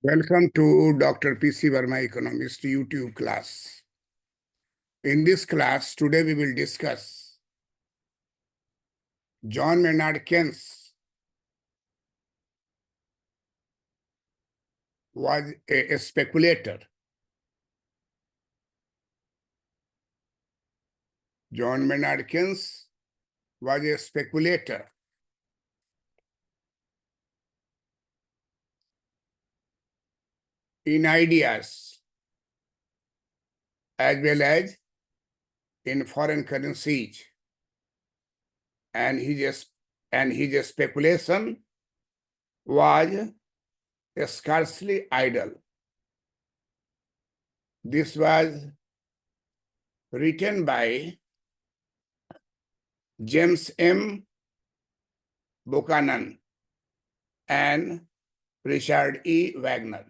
Welcome to Dr. P.C. Verma Economist YouTube class. In this class, today we will discuss John Maynard Keynes was a speculator. John Maynard Keynes was a speculator. In ideas as well as in foreign currencies, and his speculation was scarcely idle. This was written by James M. Buchanan and Richard E. Wagner.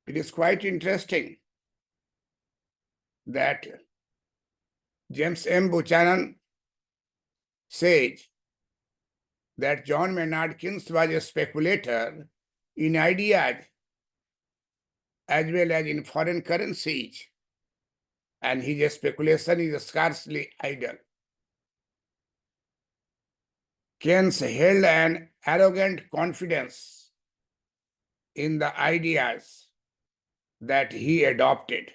It is quite interesting that James M. Buchanan says that John Maynard Keynes was a speculator in ideas as well as in foreign currencies, and his speculation is scarcely idle. Keynes held an arrogant confidence in the ideas that he adopted,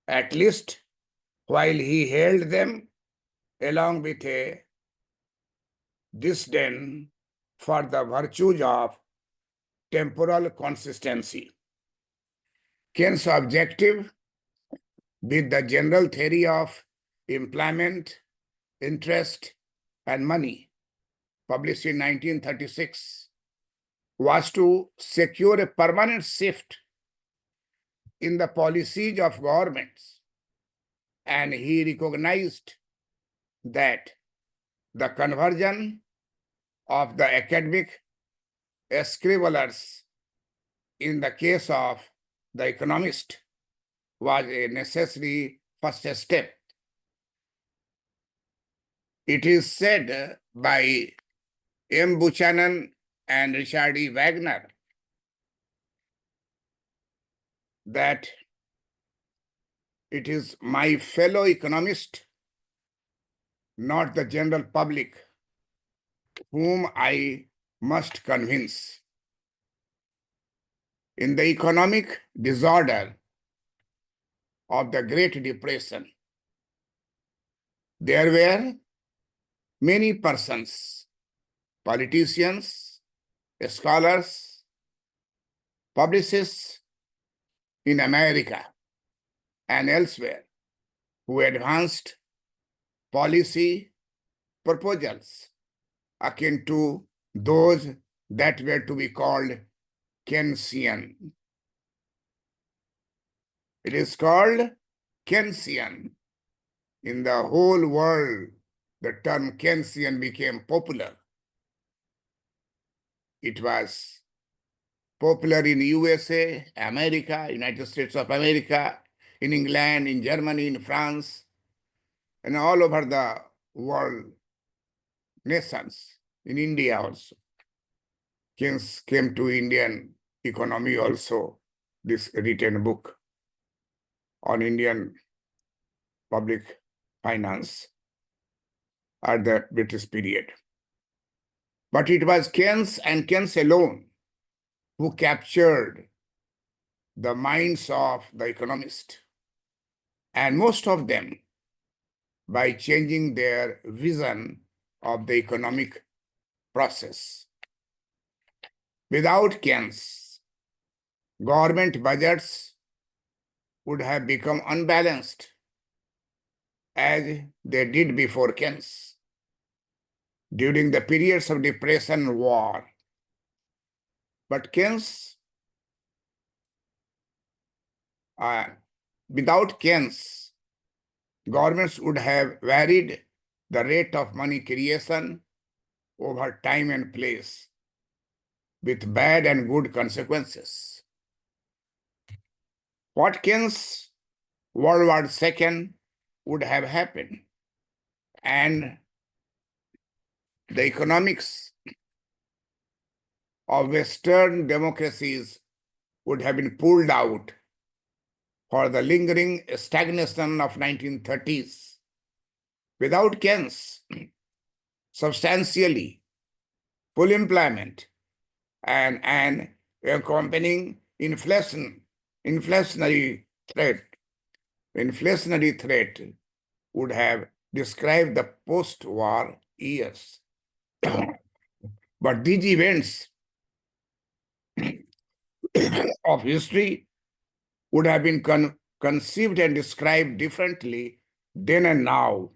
at least while he held them, along with a disdain for the virtues of temporal consistency. Keynes' objective with the general theory of employment, interest, and money, published in 1936, was to secure a permanent shift in the policies of governments, and he recognized that the conversion of the academic scribblers in the case of the economist was a necessary first step. It is said by M. Buchanan and Richard E. Wagner that it is my fellow economist, not the general public, whom I must convince. In the economic disorder of the Great Depression, there were many persons, politicians, scholars, publicists in America and elsewhere who advanced policy proposals akin to those that were to be called Keynesian. It is called Keynesian. In the whole world, the term Keynesian became popular. It was popular in USA, America, United States of America, in England, in Germany, in France, and all over the world nations, in India also. Keynes came to Indian economy also, this written book on Indian public finance at the British period. But it was Keynes and Keynes alone who captured the minds of the economists, and most of them by changing their vision of the economic process. Without Keynes, government budgets would have become unbalanced as they did before Keynes. During the periods of depression and war. But Keynes, without Keynes, governments would have varied the rate of money creation over time and place, with bad and good consequences. What Keynes' World War II would have happened, and the economics of Western democracies would have been pulled out for the lingering stagnation of 1930s. Without Keynes, substantially full employment and an accompanying inflationary threat would have described the post-war years. But these events of history would have been conceived and described differently then and now,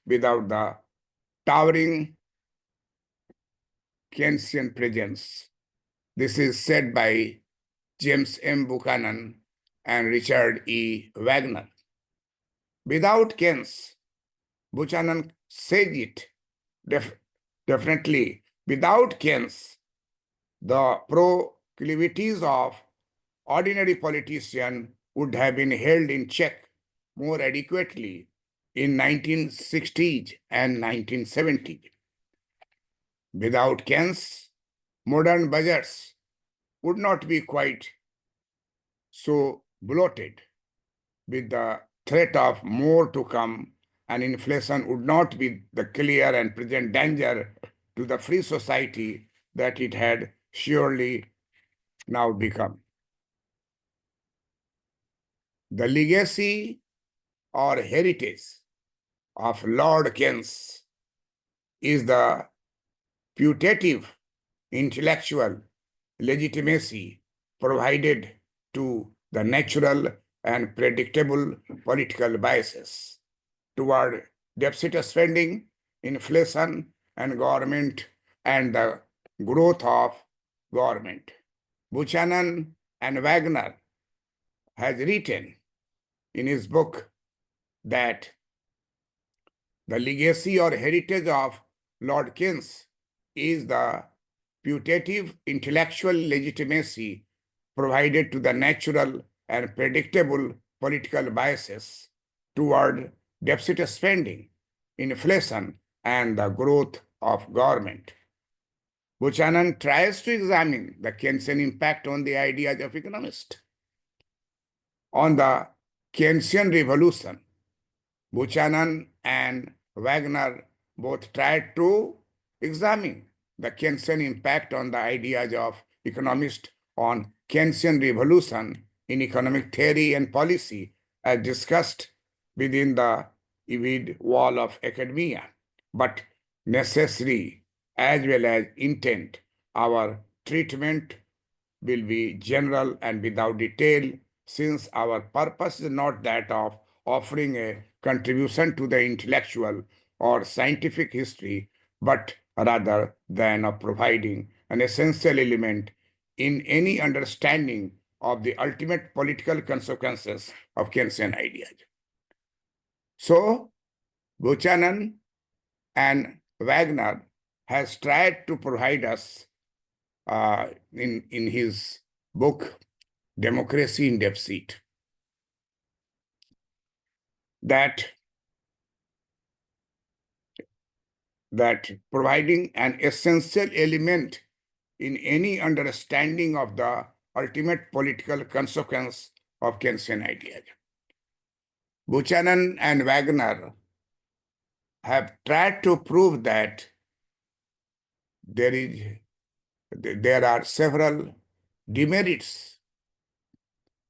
without the towering Keynesian presence. This is said by James M. Buchanan and Richard E. Wagner. Without Keynes, Buchanan says it definitely. Without Keynes, the proclivities of ordinary politicians would have been held in check more adequately in 1960s and 1970s. Without Keynes, modern budgets would not be quite so bloated, with the threat of more to come, and inflation would not be the clear and present danger to the free society that it had surely now become. The legacy or heritage of Lord Keynes is the putative intellectual legitimacy provided to the natural and predictable political biases toward deficit spending, inflation, and government, and the growth of government. Buchanan and Wagner has written in his book that the legacy or heritage of Lord Keynes is the putative intellectual legitimacy provided to the natural and predictable political biases toward deficit spending, inflation, and the growth of government. Buchanan tries to examine the Keynesian impact on the ideas of economists. On the Keynesian revolution, Buchanan and Wagner both tried to examine the Keynesian impact on the ideas of economists on Keynesian revolution in economic theory and policy, as discussed within the vivid wall of academia. But necessary as well as intent, our treatment will be general and without detail, since our purpose is not that of offering a contribution to the intellectual or scientific history, but rather than of providing an essential element in any understanding of the ultimate political consequences of Keynesian ideas. So, Buchanan and Wagner has tried to provide us in his book, Democracy in Deficit, that providing an essential element in any understanding of the ultimate political consequence of Keynesian ideas. Buchanan and Wagner have tried to prove that there are several demerits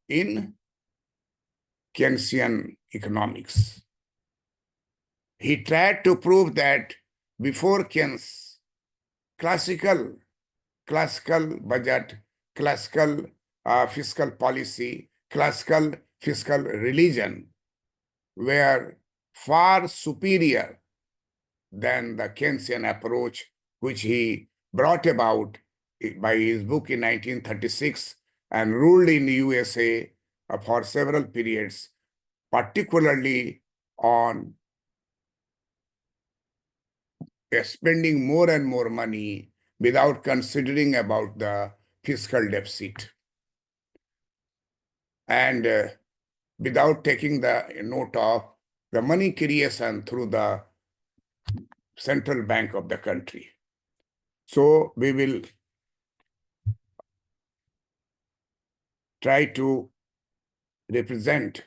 in Keynesian economics. He tried to prove that before Keynes, classical budget, classical fiscal policy, classical fiscal religion were far superior than the Keynesian approach, which he brought about by his book in 1936 and ruled in the USA for several periods, particularly on spending more and more money without considering about the fiscal deficit and without taking the note of the money creation through the central bank of the country. So we will try to represent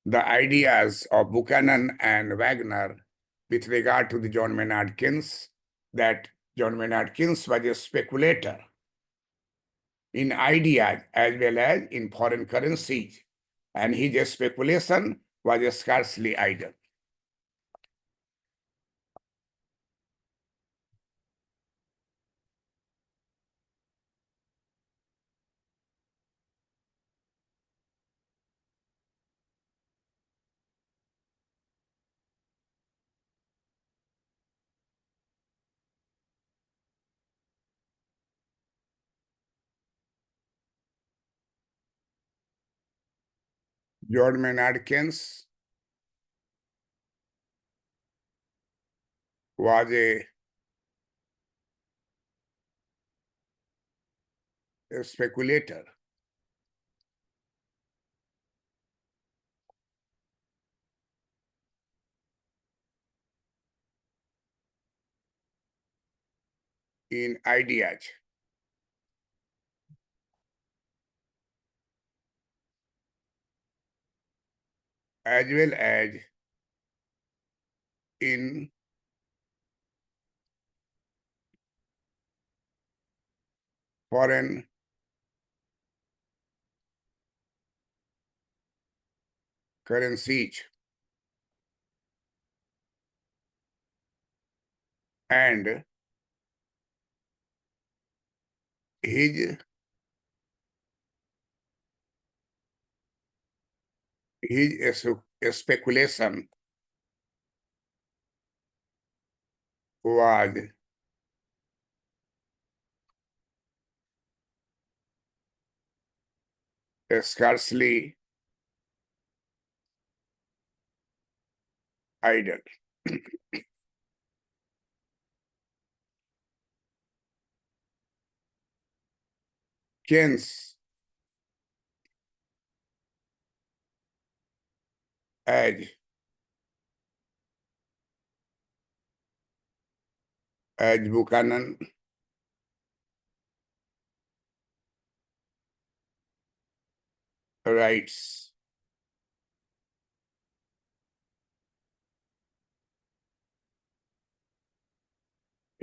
the ideas of Buchanan and Wagner with regard to the John Maynard Keynes, that John Maynard Keynes was a speculator in ideas as well as in foreign currencies, and his speculation was scarcely idle. John Maynard Keynes was a speculator in ideas as well as in foreign currencies, and his speculation was scarcely idle. Keynes, as Buchanan writes,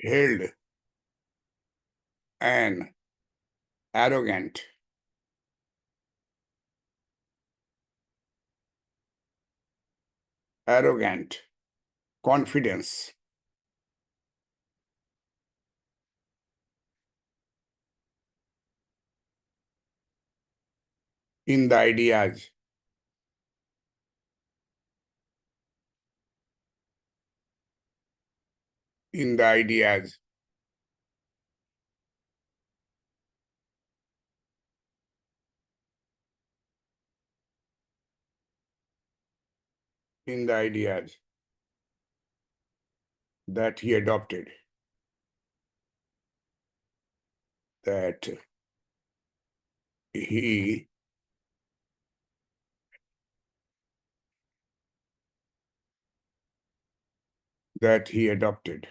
held an arrogant, arrogant confidence in the ideas in the ideas in the ideas that he adopted, that he that he adopted,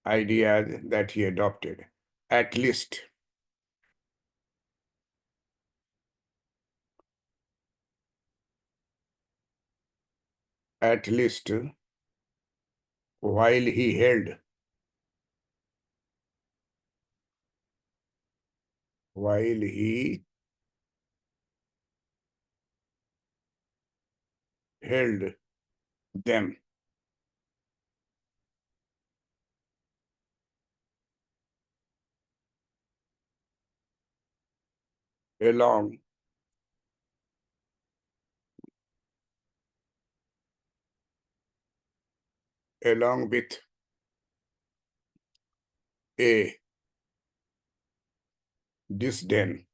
ideas that he adopted, at least at least while he held while he held them along along with a disdain,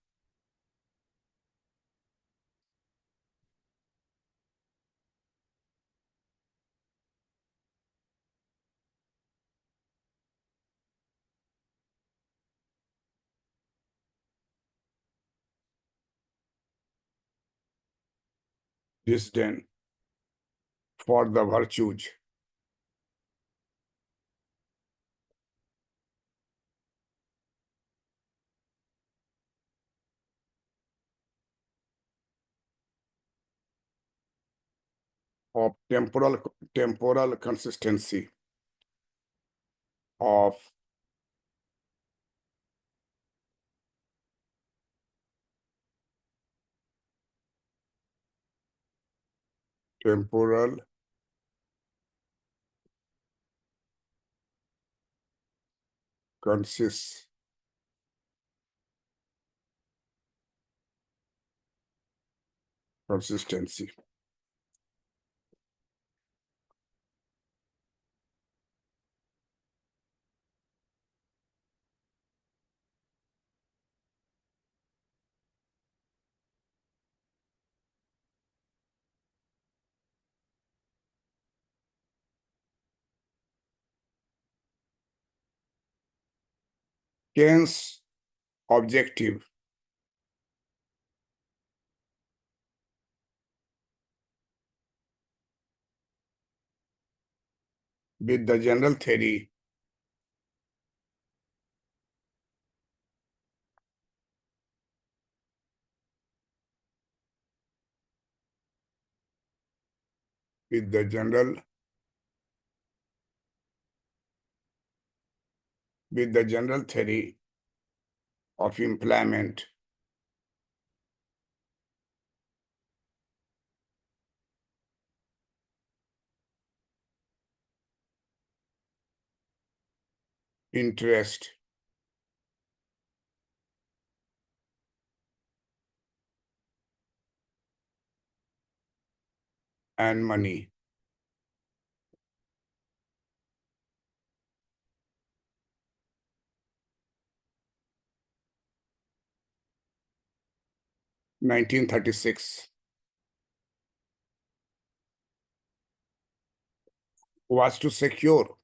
disdain for the virtues of temporal consistency of temporal consistency. Keynes' objective with the general theory with the general theory of employment interest and money. In 1936 was to secure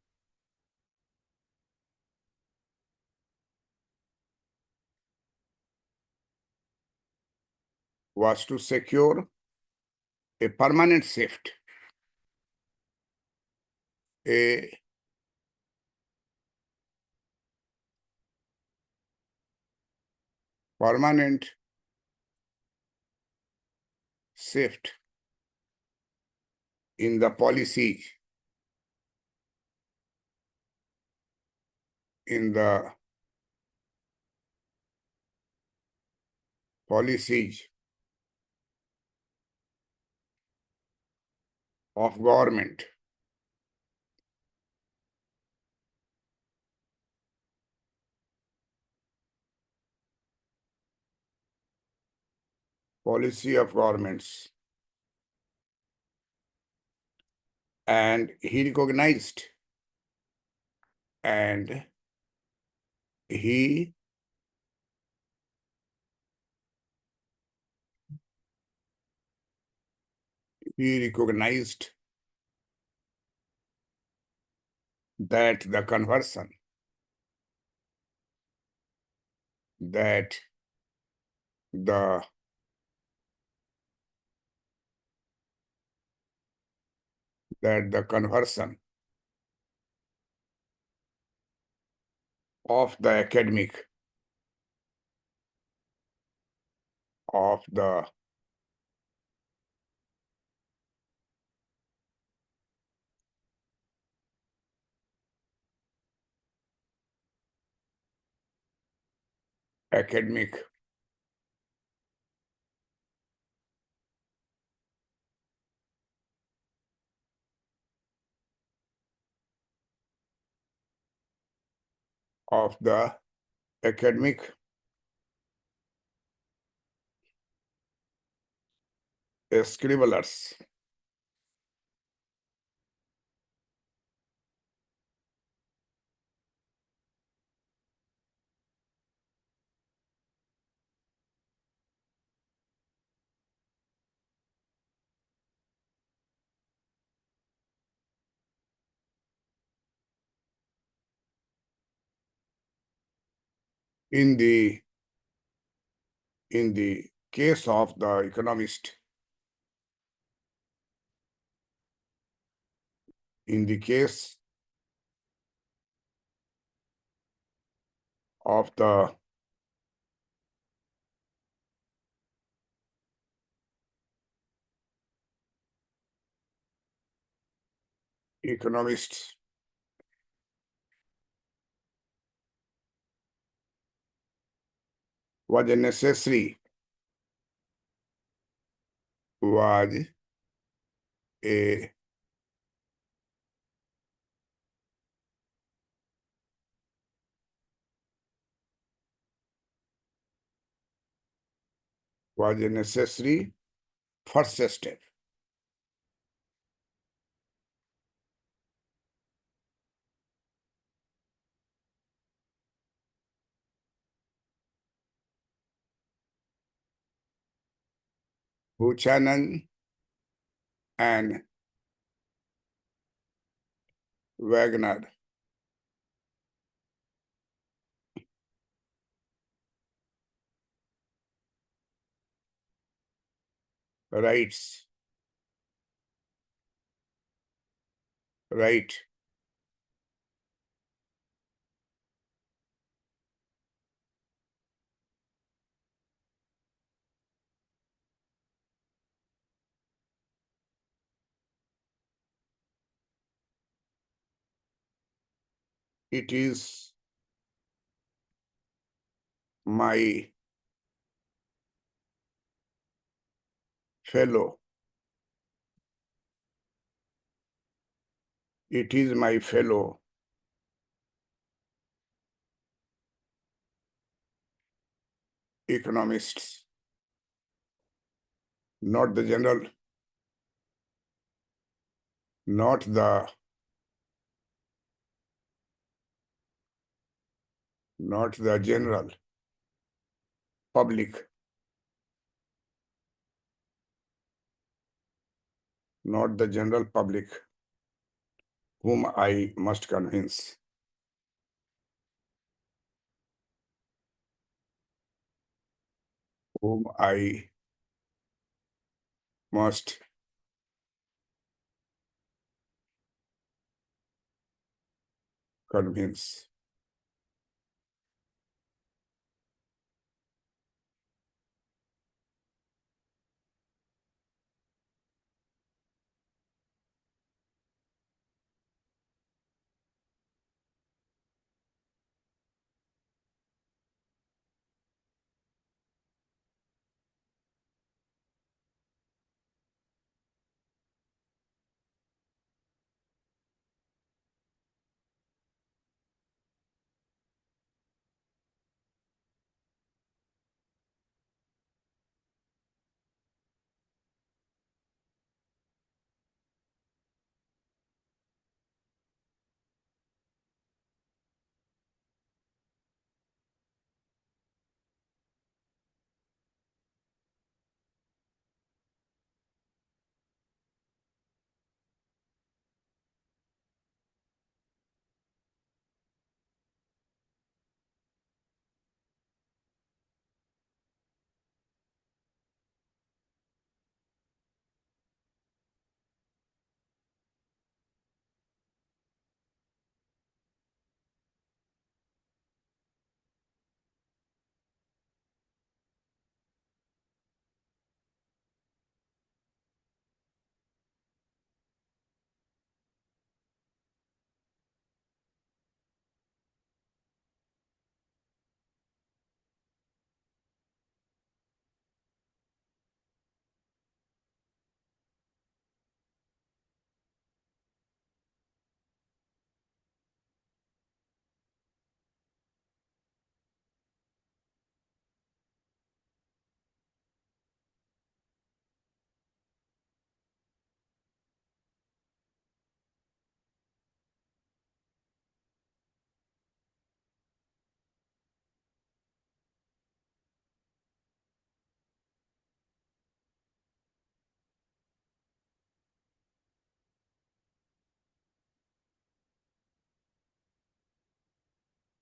a permanent shift, a permanent shift in the policy, in the policies of government, policy of governments. And he recognized and he recognized that the conversion, that the conversion of the academic, of the academic of the academic scribblers in the case of the economist, in the case of the economists was a necessary, was a necessary first step. Buchanan and Wagner writes, right, it is my fellow, it is my fellow economists, not the general, not the general public, not the general public whom I must convince, whom I must convince.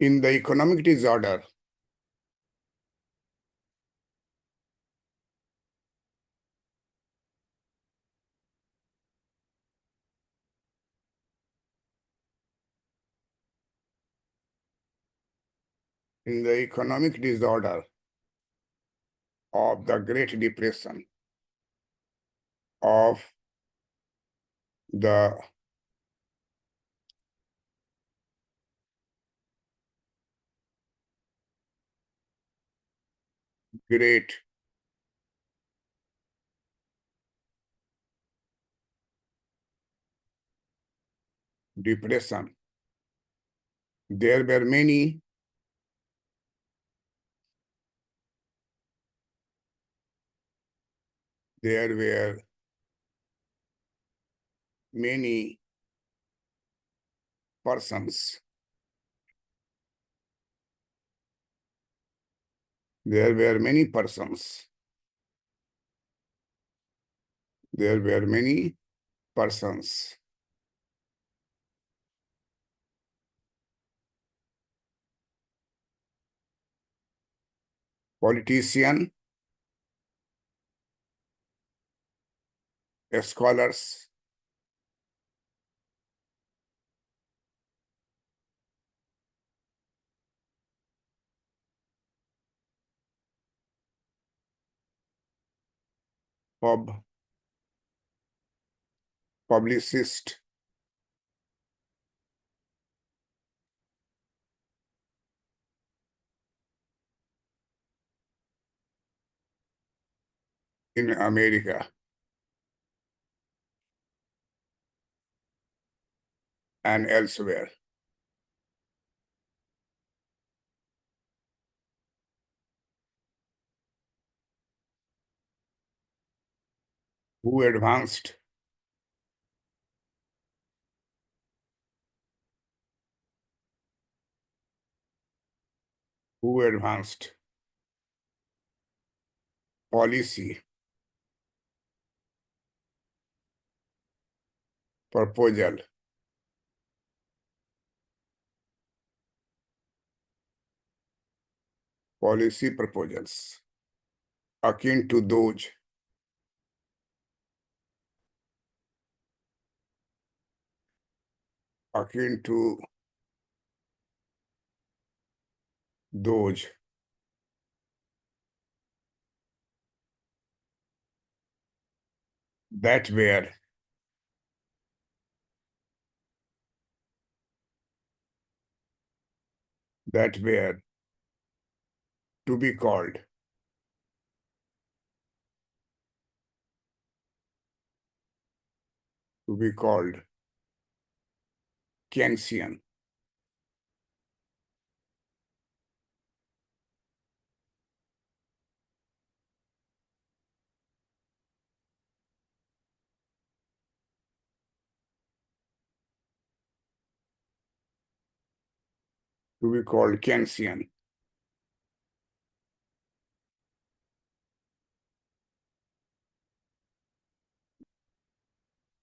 In the economic disorder, in the economic disorder of the Great Depression, of the Great Depression. There were many there were many persons. There were many persons. There were many persons. Politicians, scholars, publicists in America and elsewhere. Who advanced who advanced policy proposal policy proposals akin to akin to those that were that were to be called Keynesian. To be called Keynesian.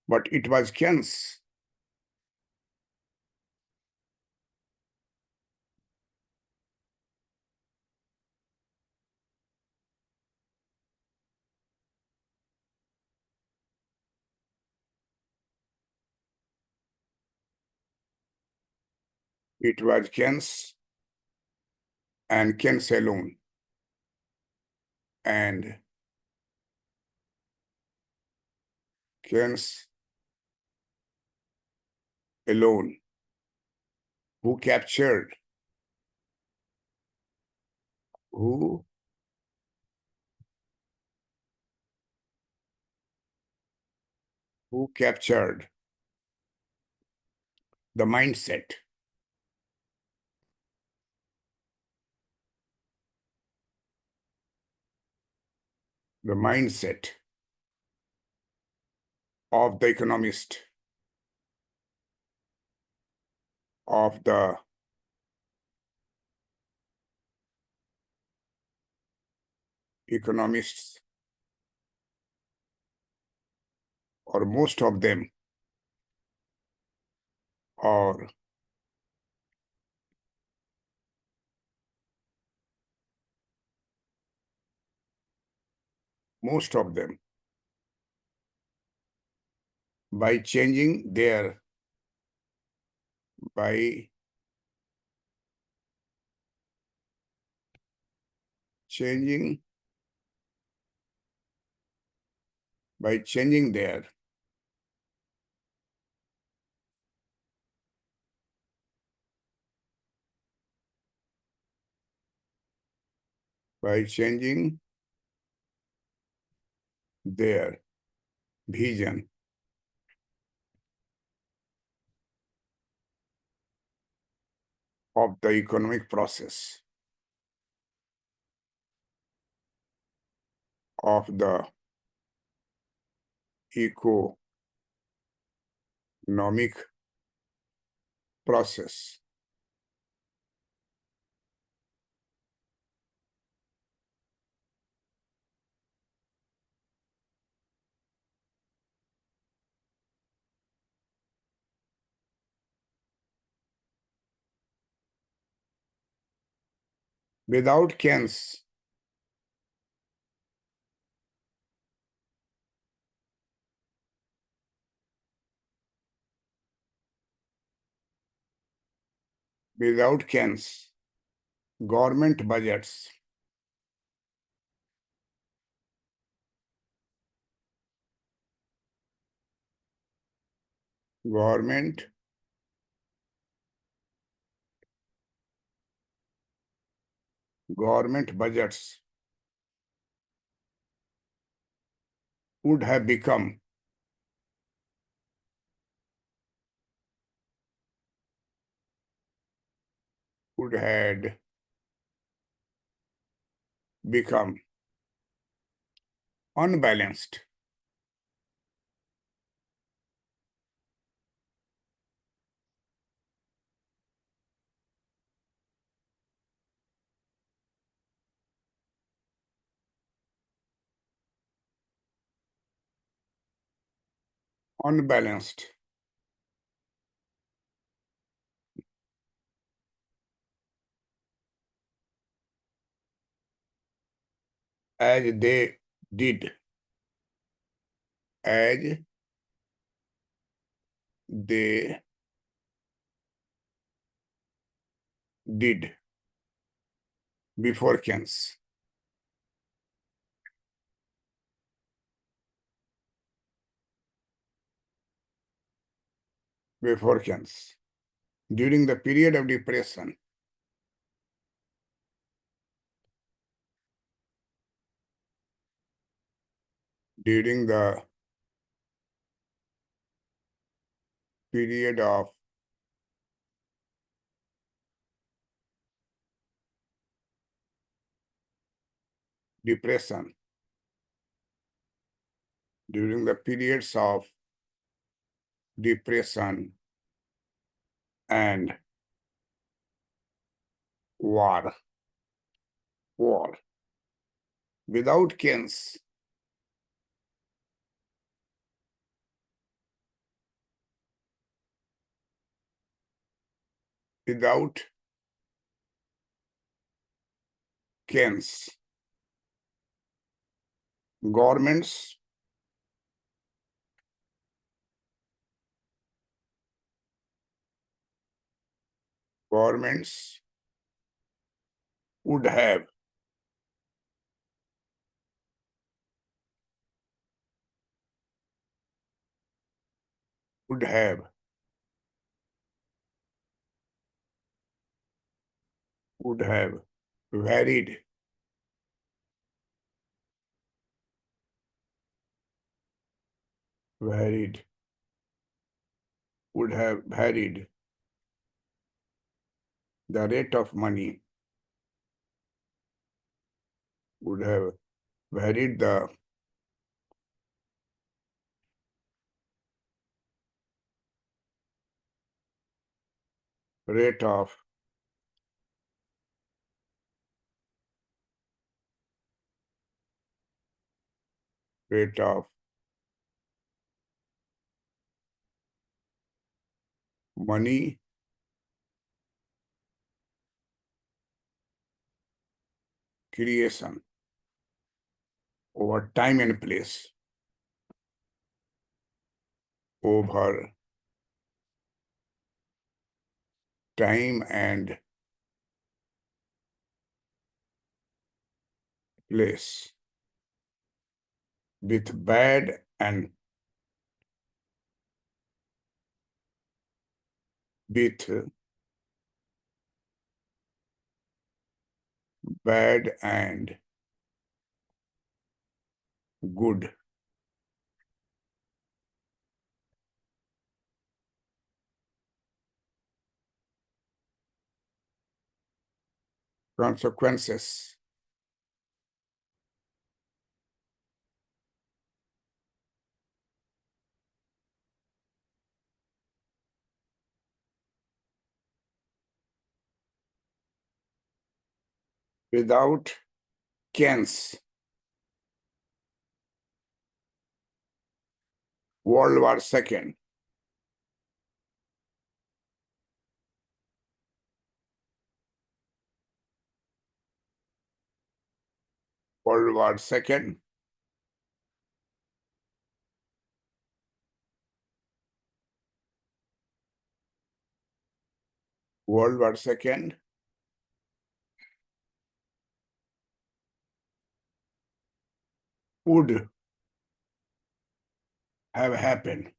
But it was Keynes it was Keynes and Keynes alone, and Keynes alone who captured who who captured the mindset the mindset of the economist, of the economists, or most of them, or most of them, by changing their, by changing, by changing their by changing their vision of the economic process, of the economic process. Without Keynes, without Keynes, government budgets government government budgets would have become would had become unbalanced, unbalanced as they did, as they did before Keynes. Before Keynes. During the period of depression, during the period of depression, during the periods of depression and war. Without Keynes, without Keynes, governments governments would have would have would have varied varied would have varied the rate of money, would have varied the rate of rate of money creation over time and place, over time and place, with bad and with bad and good. Consequences. Without Keynes, World War II. World War II. World War II would have happened.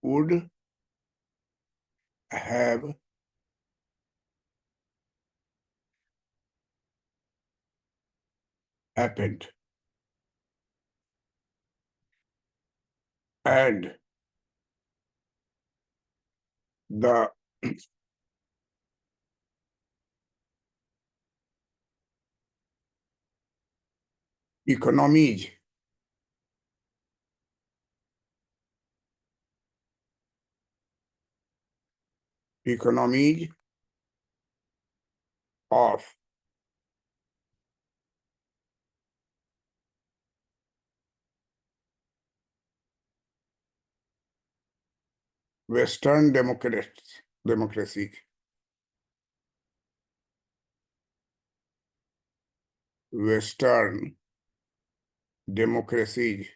Would have happened. And the economies economies of Western democracy, Western democracies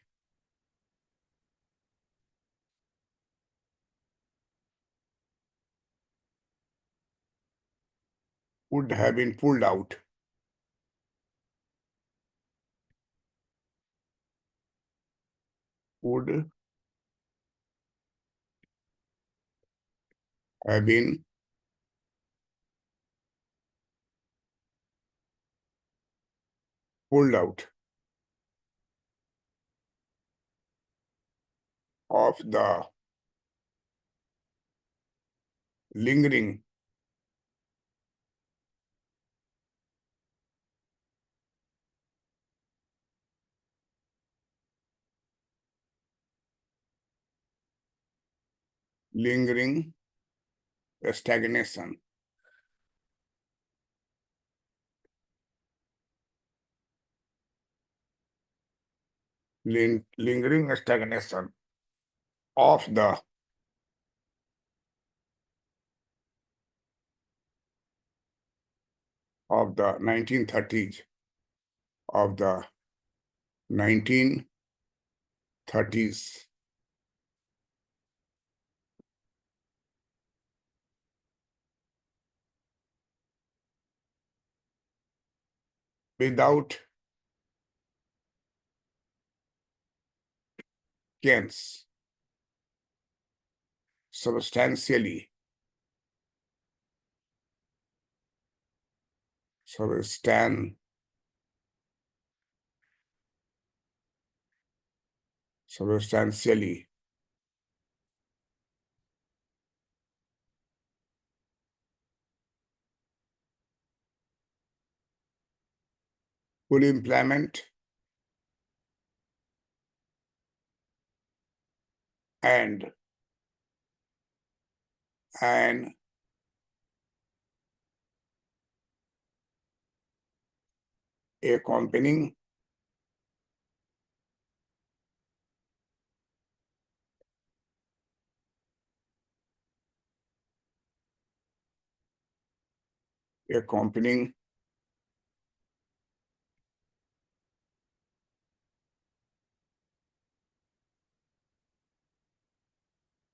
would have been pulled out. Would have been pulled out of the lingering lingering stagnation. Lingering stagnation of the 1930s, of the 1930s. Without Keynes, substantially, substantially full employment and an accompanying accompanying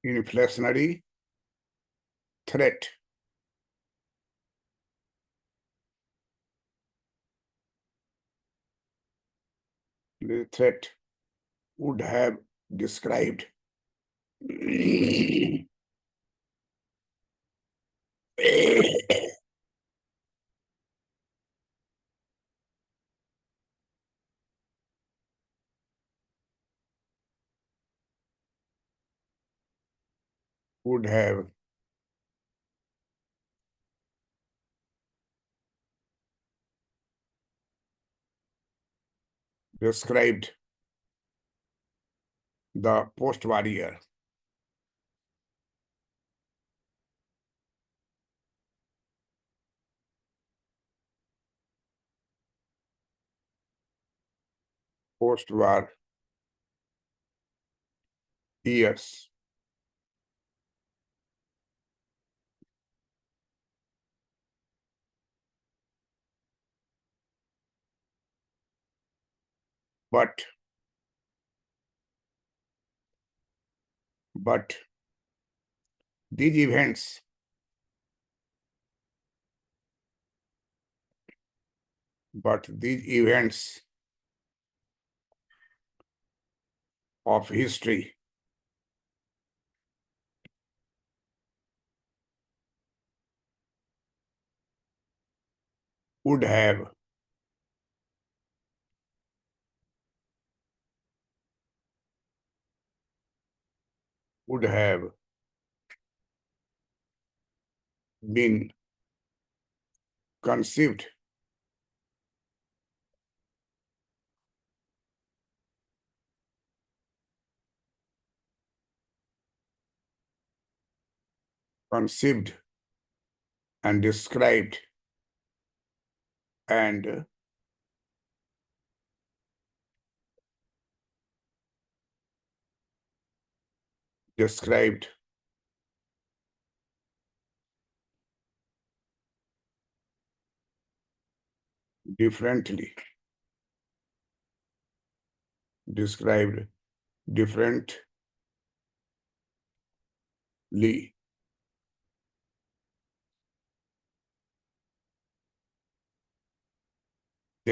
inflationary threat. The threat would have described would have described the post-war year. Post-war years. But these events of history would have been conceived conceived and described and described differently, described differently,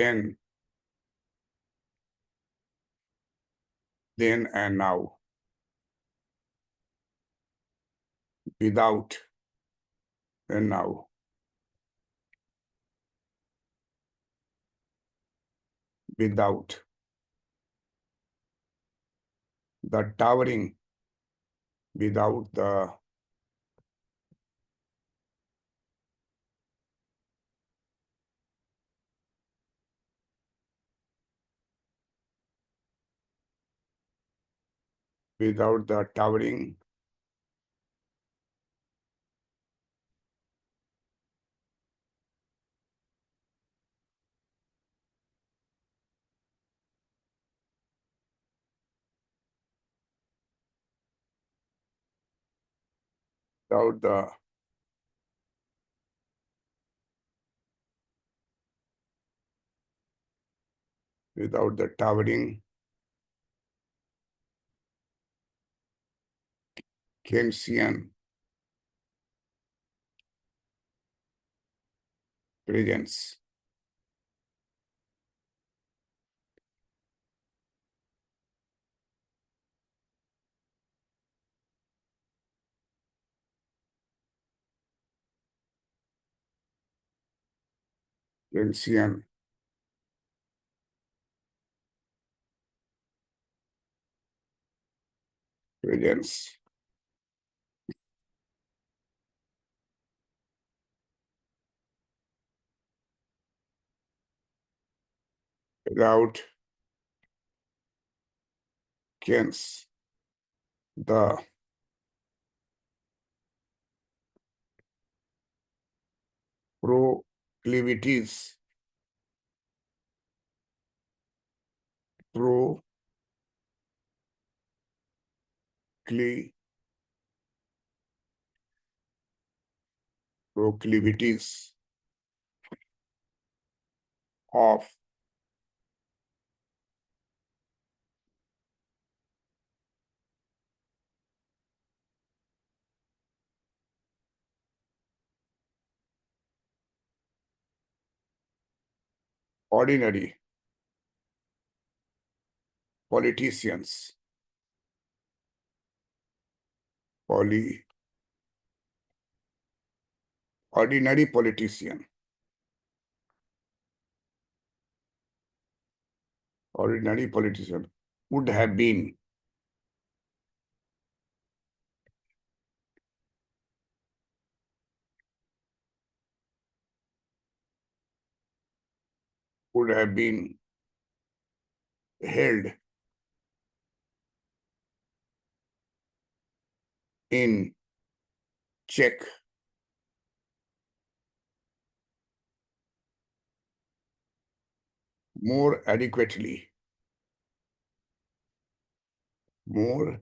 then and now, without and now, without the towering, without the towering, without the towering Keynesian presence. Keynesian presence. Without Keynes, the proclivities, proclivities of ordinary politicians, poly, ordinary politician, ordinary politician would have been would have been held in check more adequately, more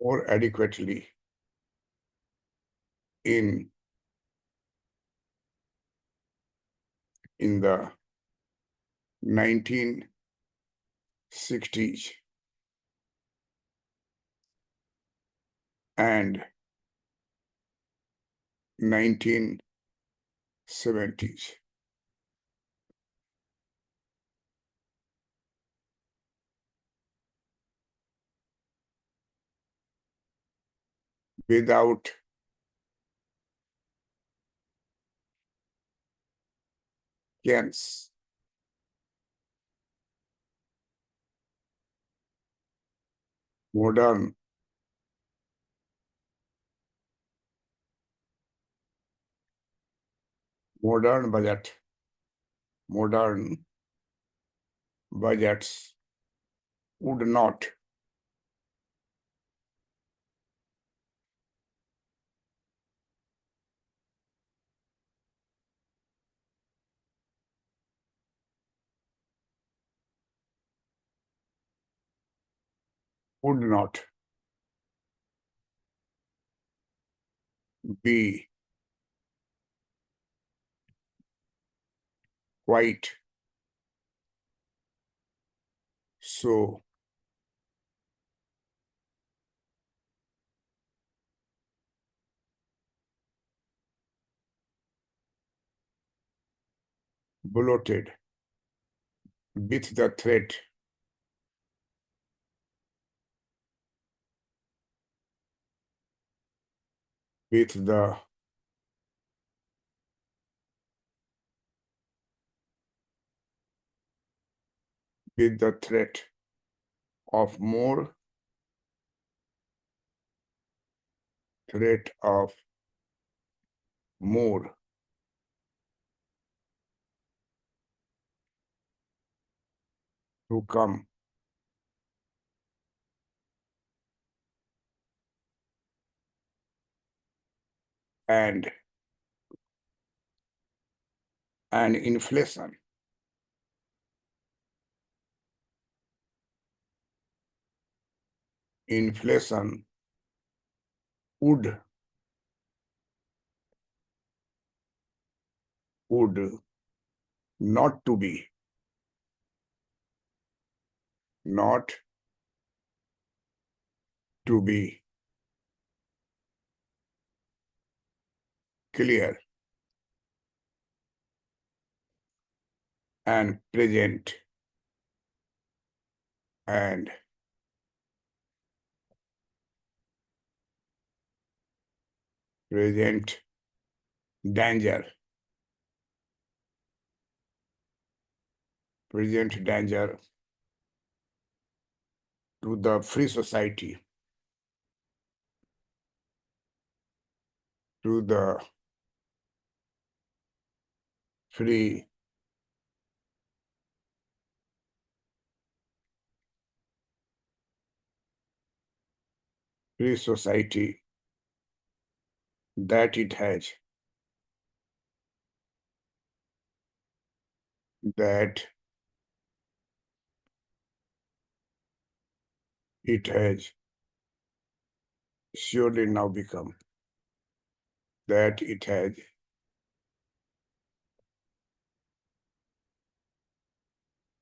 more adequately in the 1960s and 1970s. Without Keynes, modern modern budget, modern budgets would not would not be quite so bloated with the threat with the threat of more to come, and inflation would would not to be not to be clear and and present danger to the free society, to the free society that that it has surely now become, that it has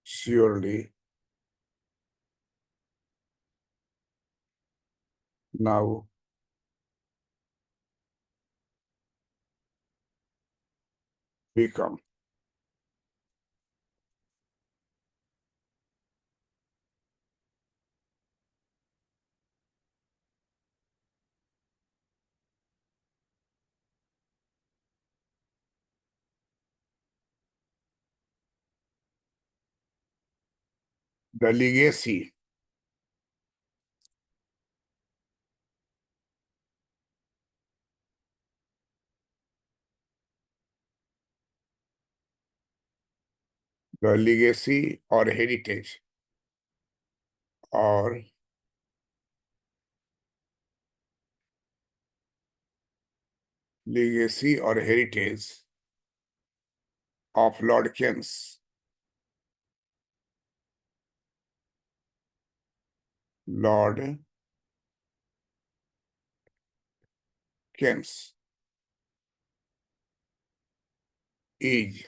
surely now become. The legacy the legacy or heritage or of Lord Keynes. Lord Keynes is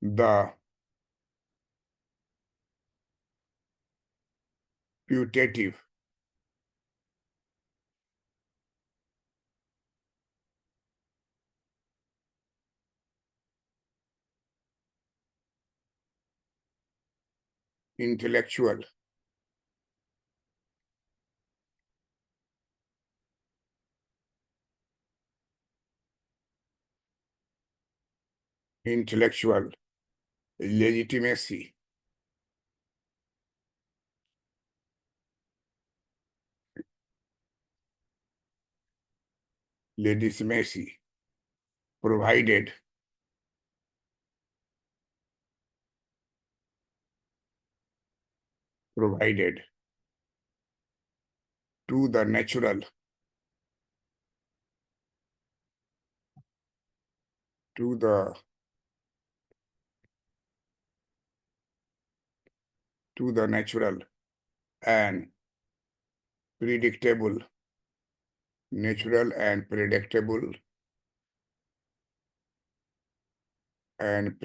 the putative intellectual legitimacy legitimacy provided to the natural to the natural and predictable natural and predictable and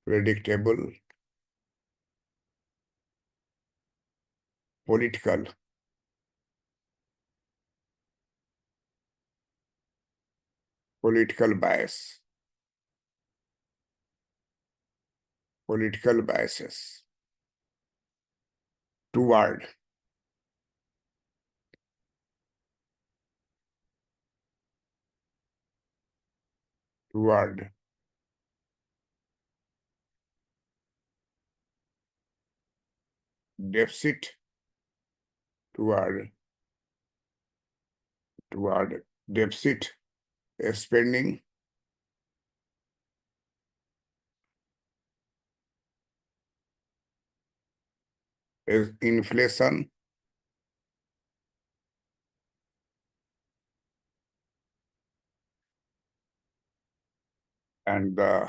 predictable political bias political biases toward toward deficit toward deficit spending is inflation and the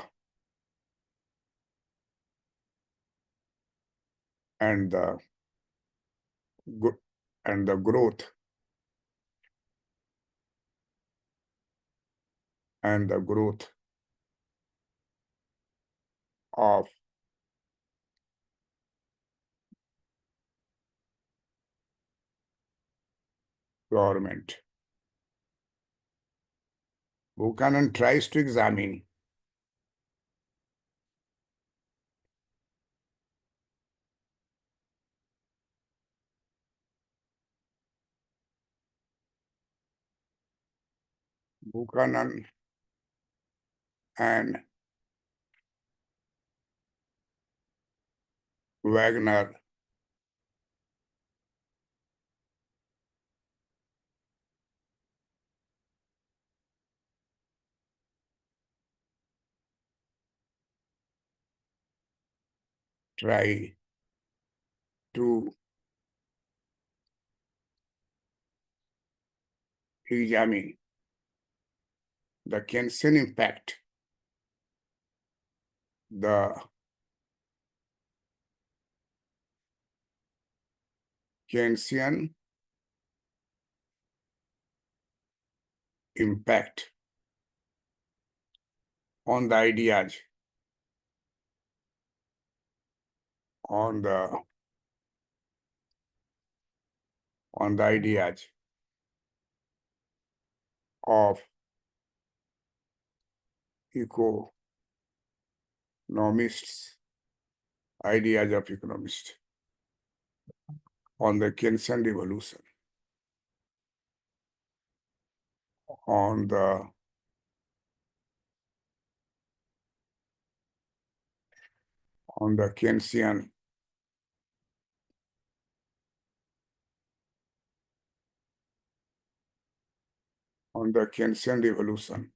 and the gro- and the growth of government. Buchanan tries to examine Buchanan and Wagner try to examine the Keynesian impact, the Keynesian impact on the ideas, on the ideas of economists, on the Keynesian revolution, on the Keynesian the Keynesian revolution.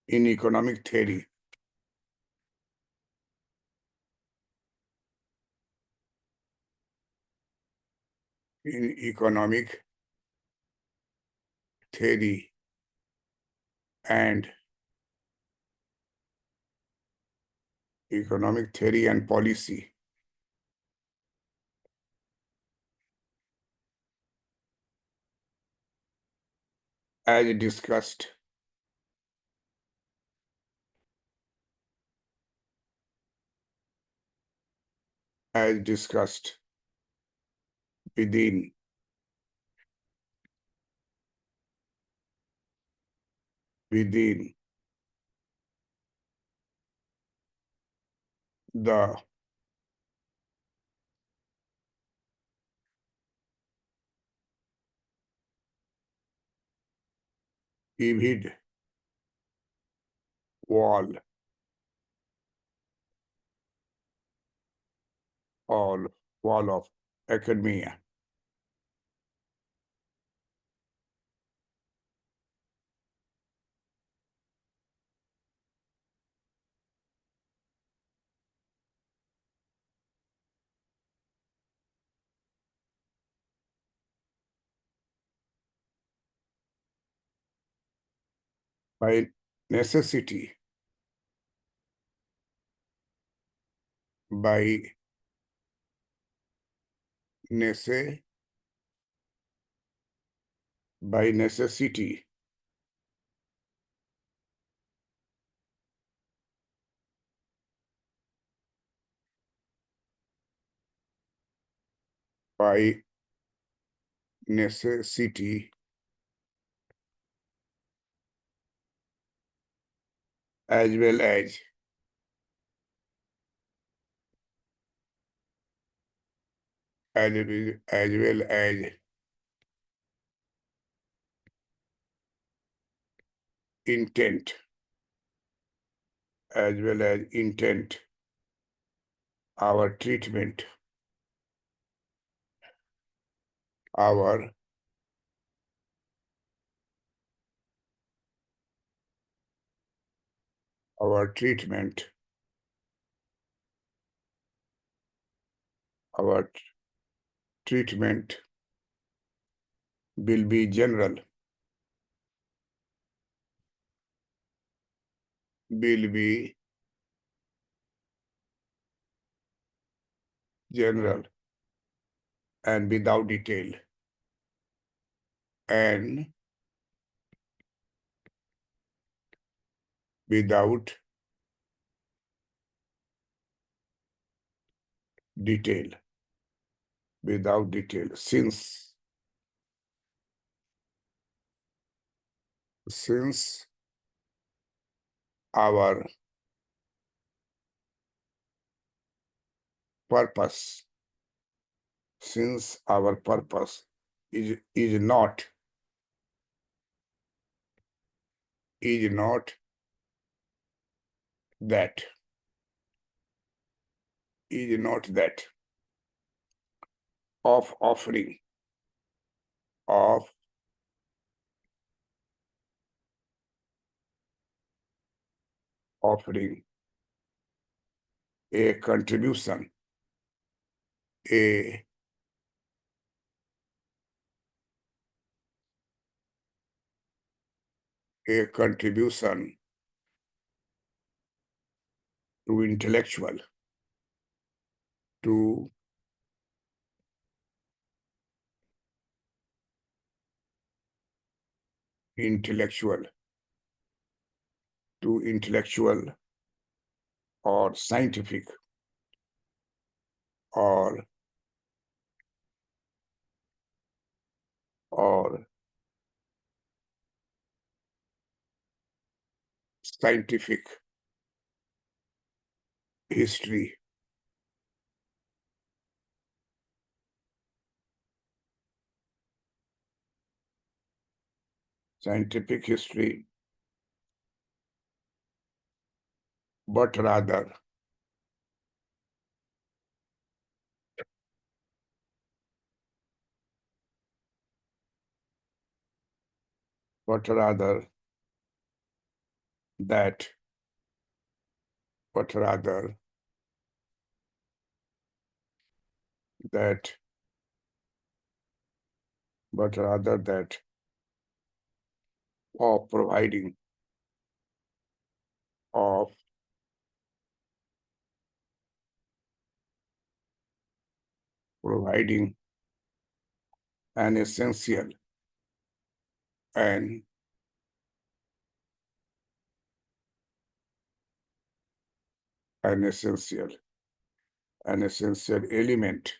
In economic theory, in economic theory and policy, as discussed within the vivid wall or wall of academia. By necessity, by necessity, by necessity, as well as intent, our treatment, our treatment, our treatment will be general, and without detail, and without detail, since our purpose, is not that of offering a contribution, a contribution to intellectual, to intellectual or scientific or scientific history, but rather but rather that that of providing of providing an essential and an essential element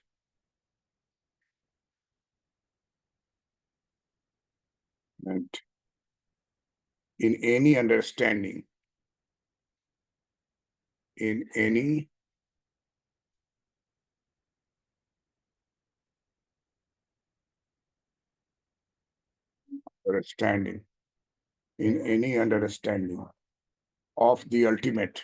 and in any understanding in any understanding of the ultimate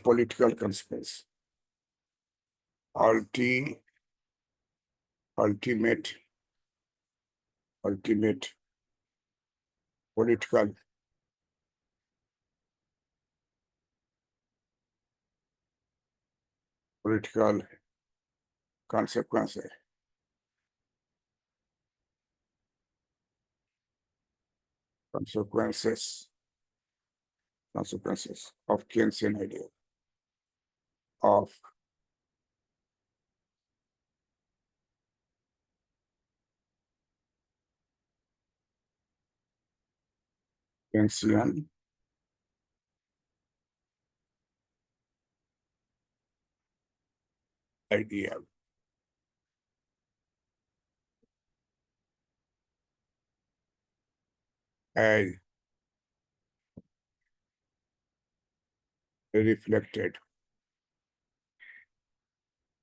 political consequence, ultimate political consequences of Keynesian idea of Keynesian idea as reflected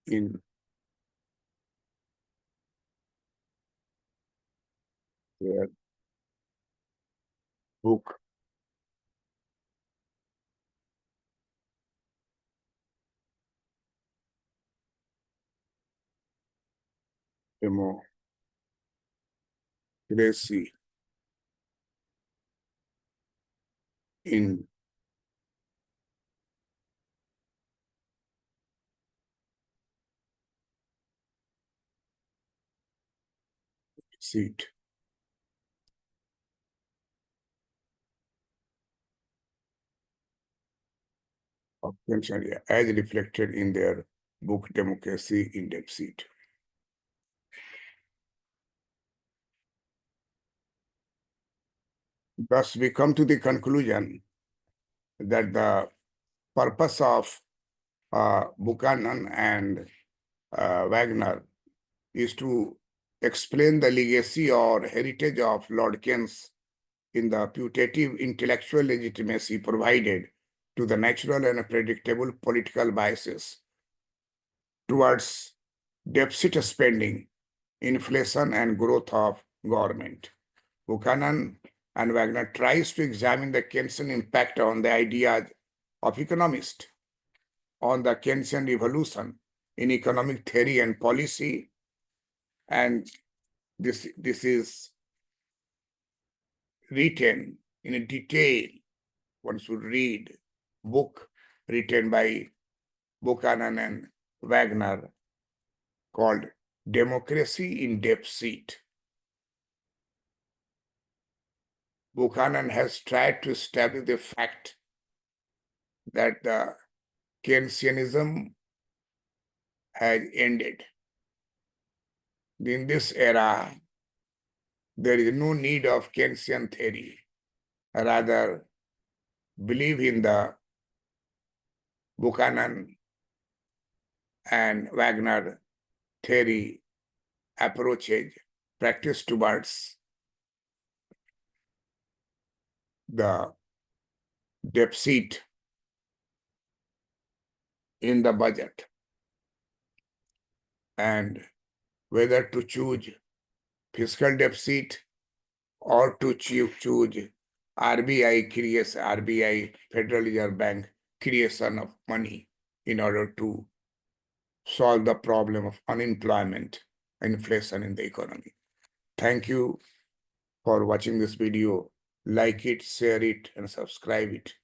in their book Democracy in seat of Keynesian idea as reflected in their book Democracy in Deficit. Thus, we come to the conclusion that the purpose of Buchanan and Wagner is to explain the legacy or heritage of Lord Keynes in the putative intellectual legitimacy provided to the natural and predictable political biases towards deficit spending, inflation, and growth of government. Buchanan and Wagner tries to examine the Keynesian impact on the ideas of economists, on the Keynesian revolution in economic theory and policy, and this is written in a detail. One should read book written by Buchanan and Wagner called Democracy in Deficit. Buchanan has tried to establish the fact that the Keynesianism has ended. In this era, there is no need of Keynesian theory. Rather, believe in the Buchanan and Wagner theory approaches practice towards the deficit in the budget and whether to choose fiscal deficit or to choose RBI, Federal Reserve Bank creation of money in order to solve the problem of unemployment, inflation in the economy. Thank you for watching this video. Like it, share it, and subscribe it.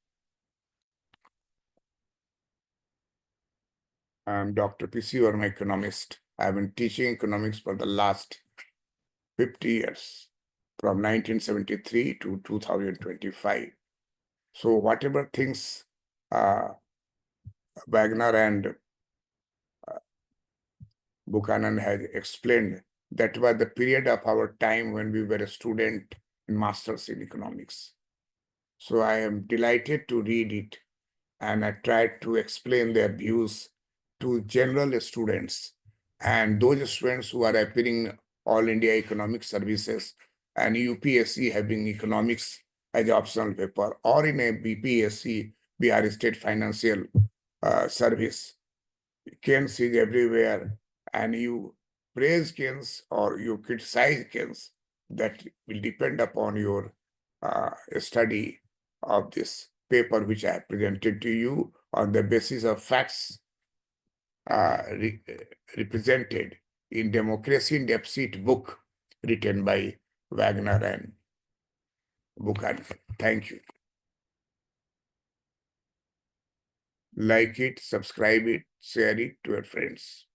I'm Dr. P.C. Verma, economist. I've been teaching economics for the last 50 years, from 1973 to 2025. So whatever things Wagner and Buchanan has explained, that was the period of our time when we were a student in Masters in Economics. So I am delighted to read it, and I tried to explain their views to general students and those students who are appearing All India Economic Services and UPSC having economics as an optional paper, or in a BPSC, Bihar State Financial Service. Keynes is everywhere, and you praise Keynes or you criticize Keynes, that will depend upon your study of this paper which I have presented to you on the basis of facts represented in Democracy in Deficit book written by Wagner and Buchanan. Thank you. Like it, subscribe it, share it to your friends.